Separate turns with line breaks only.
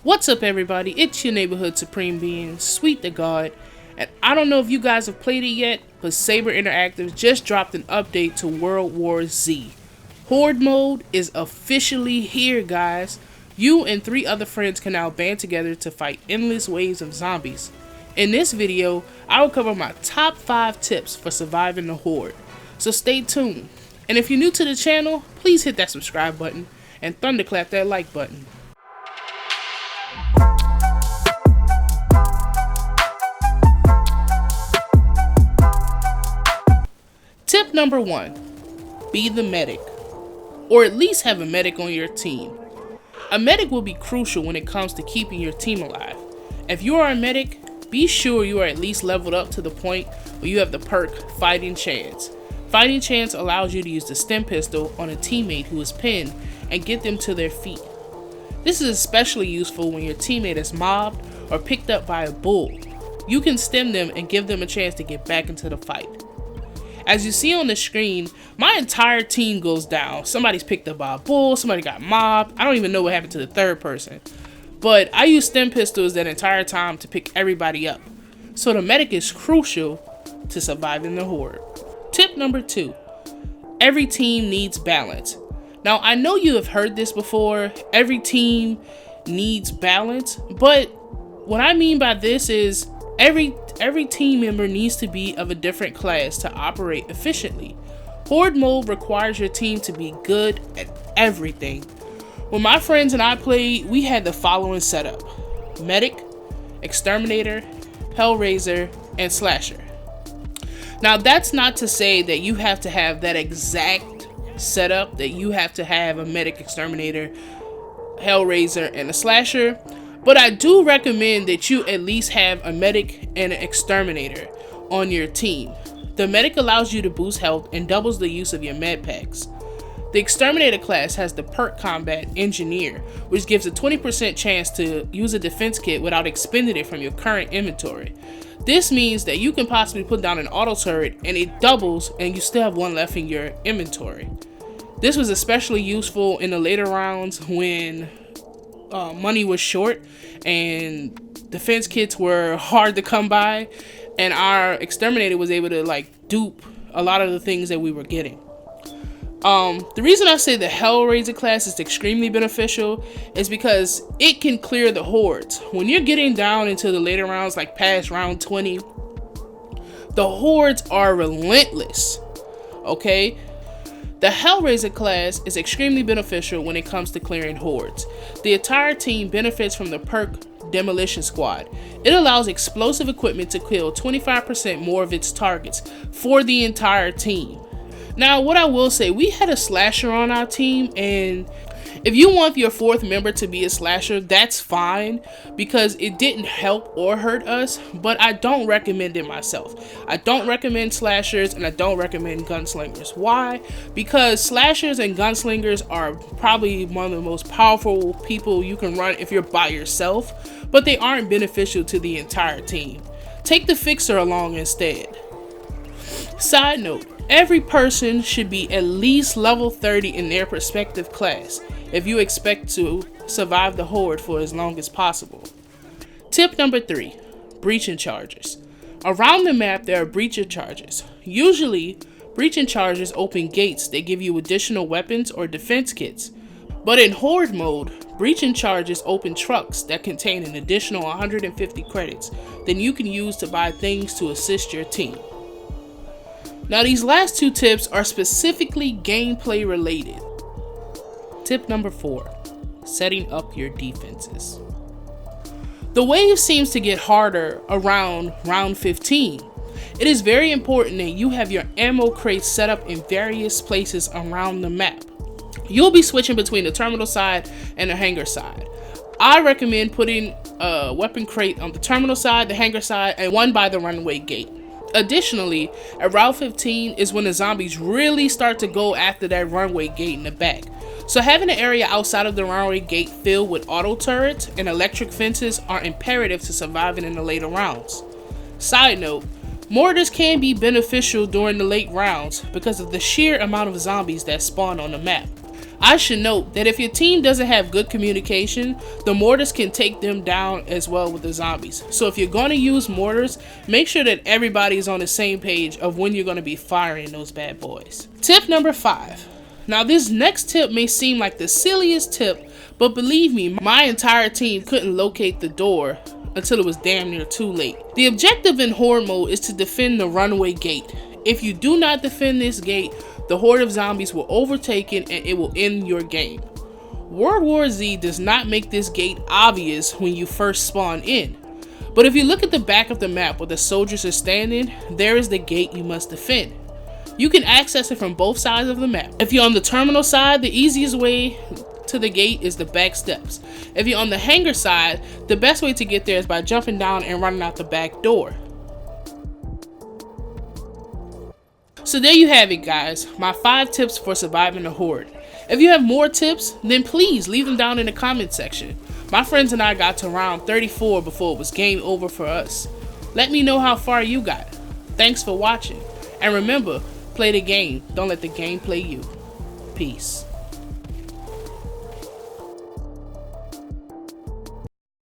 What's up everybody, it's your neighborhood supreme being, Sweet the God, and I don't know if you guys have played it yet, but Saber Interactive just dropped an update to World War Z. Horde Mode is officially here guys. You and 3 other friends can now band together to fight endless waves of zombies. In this video, I will cover my top 5 tips for surviving the Horde, so stay tuned. And if you're new to the channel, please hit that subscribe button and thunderclap that like button. Tip number 1, be the medic, or at least have a medic on your team. A medic will be crucial when it comes to keeping your team alive. If you are a medic, be sure you are at least leveled up to the point where you have the perk Fighting Chance. Fighting Chance allows you to use the stim pistol on a teammate who is pinned and get them to their feet. This is especially useful when your teammate is mobbed or picked up by a bull. You can stim them and give them a chance to get back into the fight. As you see on the screen, my entire team goes down. Somebody's picked up by a bull, somebody got mobbed. I don't even know what happened to the third person. But I use stim pistols that entire time to pick everybody up. So the medic is crucial to surviving the Horde. Tip number 2, every team needs balance. Now I know you have heard this before, every team needs balance, but what I mean by this is every team member needs to be of a different class to operate efficiently. Horde Mode requires your team to be good at everything. When my friends and I played, we had the following setup: Medic, Exterminator, Hellraiser, and Slasher. Now that's not to say that you have to have that exact setup, that you have to have a Medic, Exterminator, Hellraiser, and a Slasher. But I do recommend that you at least have a Medic and an Exterminator on your team. The Medic allows you to boost health and doubles the use of your med packs. The Exterminator class has the perk Combat Engineer, which gives a 20% chance to use a defense kit without expending it from your current inventory. This means that you can possibly put down an auto turret and it doubles and you still have one left in your inventory. This was especially useful in the later rounds when money was short and defense kits were hard to come by, and our Exterminator was able to dupe a lot of the things that we were getting. The reason I say the Hellraiser class is extremely beneficial is because it can clear the hordes. When you're getting down into the later rounds, like past round 20, the hordes are relentless, okay? The Hellraiser class is extremely beneficial when it comes to clearing hordes. The entire team benefits from the perk Demolition Squad. It allows explosive equipment to kill 25% more of its targets for the entire team. Now, what I will say, we had a Slasher on our team, and if you want your 4th member to be a Slasher, that's fine, because it didn't help or hurt us, but I don't recommend it myself. I don't recommend Slashers, and I don't recommend Gunslingers. Why? Because Slashers and Gunslingers are probably one of the most powerful people you can run if you're by yourself, but they aren't beneficial to the entire team. Take the Fixer along instead. Side note, every person should be at least level 30 in their respective class if you expect to survive the Horde for as long as possible. Tip number 3, breaching charges. Around the map there are breaching charges. Usually, breaching charges open gates that give you additional weapons or defense kits. But in Horde Mode, breaching charges open trucks that contain an additional 150 credits that you can use to buy things to assist your team. Now these last 2 tips are specifically gameplay related. Tip number 4, setting up your defenses. The wave seems to get harder around round 15. It is very important that you have your ammo crates set up in various places around the map. You'll be switching between the terminal side and the hangar side. I recommend putting a weapon crate on the terminal side, the hangar side, and one by the Runway Gate. Additionally, at Route 15 is when the zombies really start to go after that Runway Gate in the back. So having an area outside of the Runway Gate filled with auto turrets and electric fences are imperative to surviving in the later rounds. Side note, mortars can be beneficial during the late rounds because of the sheer amount of zombies that spawn on the map. I should note that if your team doesn't have good communication, the mortars can take them down as well with the zombies. So if you're going to use mortars, make sure that everybody is on the same page of when you're going to be firing those bad boys. Tip number 5. Now this next tip may seem like the silliest tip, but believe me, my entire team couldn't locate the door until it was damn near too late. The objective in Horde Mode is to defend the Runway Gate. If you do not defend this gate, the horde of zombies will overtake it and it will end your game. World War Z does not make this gate obvious when you first spawn in. But if you look at the back of the map where the soldiers are standing, there is the gate you must defend. You can access it from both sides of the map. If you're on the terminal side, the easiest way to the gate is the back steps. If you're on the hangar side, the best way to get there is by jumping down and running out the back door. So there you have it, guys, my 5 tips for surviving the horde. If you have more tips, then please leave them down in the comment section. My friends and I got to round 34 before it was game over for us. Let me know how far you got. Thanks for watching. And remember, play the game. Don't let the game play you. Peace.